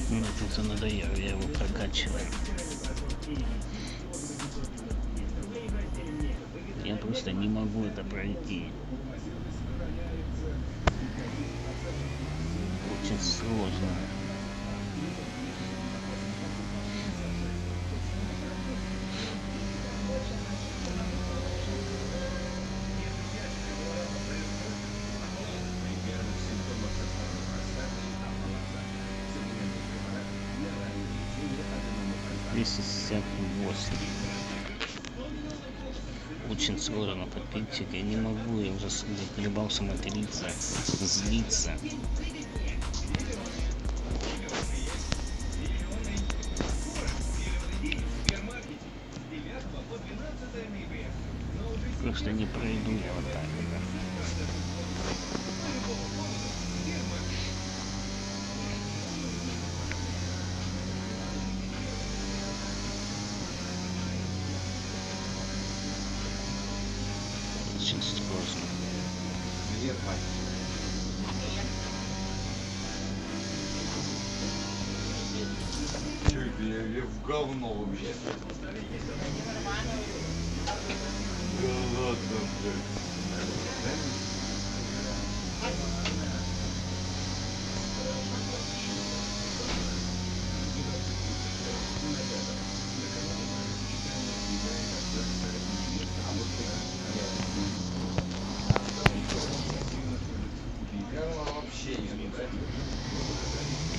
Мне это надоело, я его прокачиваю. Я просто не могу это пройти. Очень сложно. $268. Очень сложно подписчик, я не могу, я уже заколебался материться, злиться. Просто не пройду я вот так. Очень сложно. Че это я в говно вообще? Да ладно, блядь.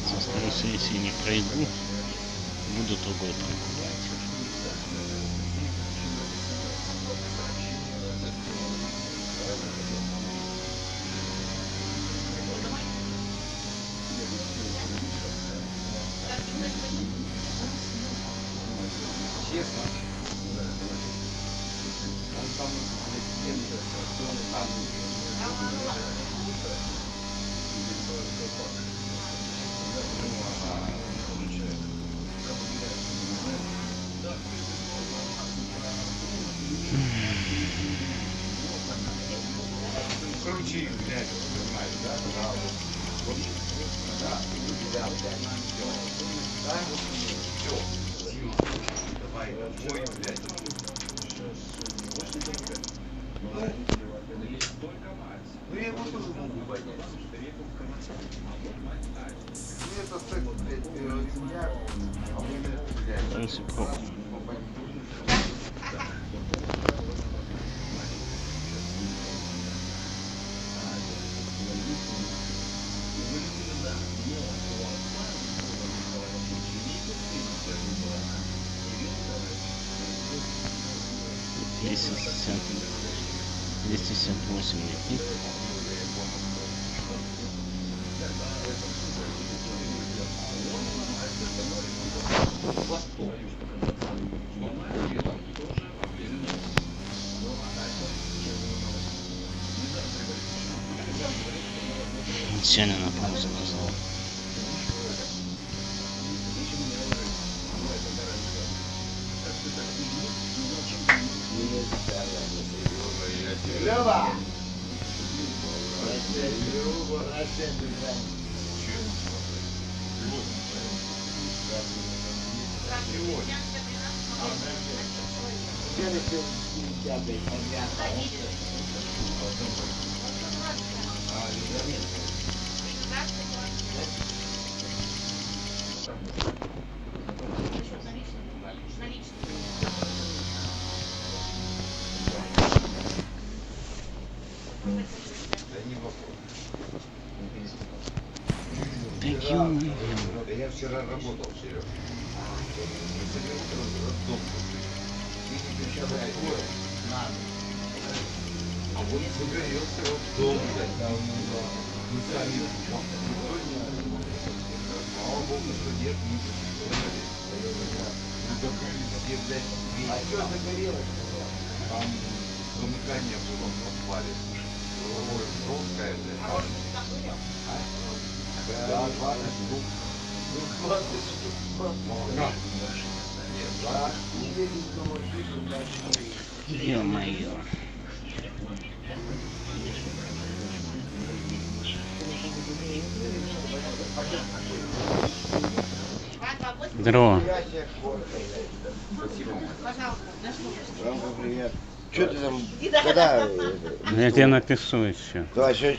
Со второй сессии не пройду, буду другой покупать. Честно? Он там короче, блядь, понимаешь, да? Да, вот. Да, да, да. Все, Дима, давай, домой, блядь. Ну я его тоже могу поднять. Ну это секс, блядь, семья, а мы, блядь, Давайте попробуем. 268 найти. Сеня на паузу назвал. Лёва! Да я вчера работал, Сереж. А вот загорелся дом, блядь. Мы сами. Слава богу, что нет, не закрылись все, блядь, двери. А что загорелось? Там замыкание было в подвале. Жесткое, блядь. Да, 20 штук. 20 штук. Ё-моё. Здорово. Ромка, привет. Че ты там, когда? Я тебе напишу еще. Давай, что?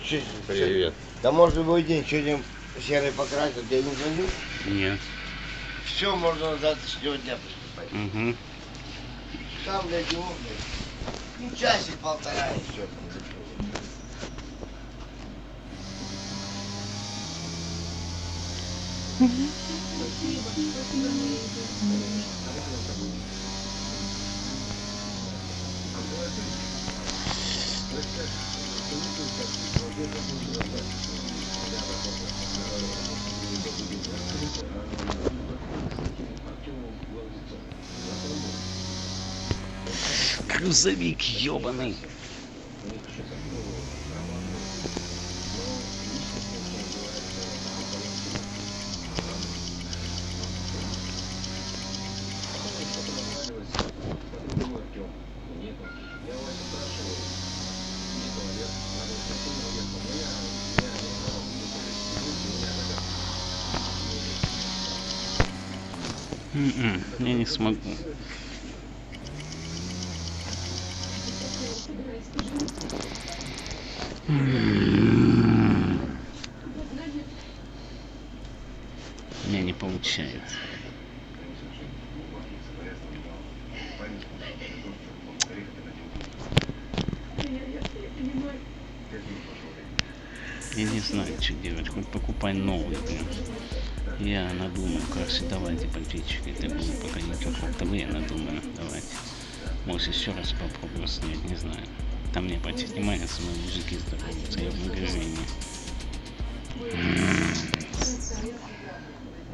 Привет. Да может любой день, что-нибудь серый покрасил, тебе не звонил? Нет. Все, можно с завтрашнего дня приступать. Угу. Там, блядь, его, блядь, ну, часик-полтора и все. Грузовик ёбаный. Я не смогу. У меня не получается. Я не знаю, что делать. Хоть покупай новый, блин. Я надумал, короче, давайте подписчики. Это будет пока не только я надумаю. Давайте. Может еще раз попробую снять, не знаю. Там мне обратить внимание, со мной мужики здороваются, я в магазине.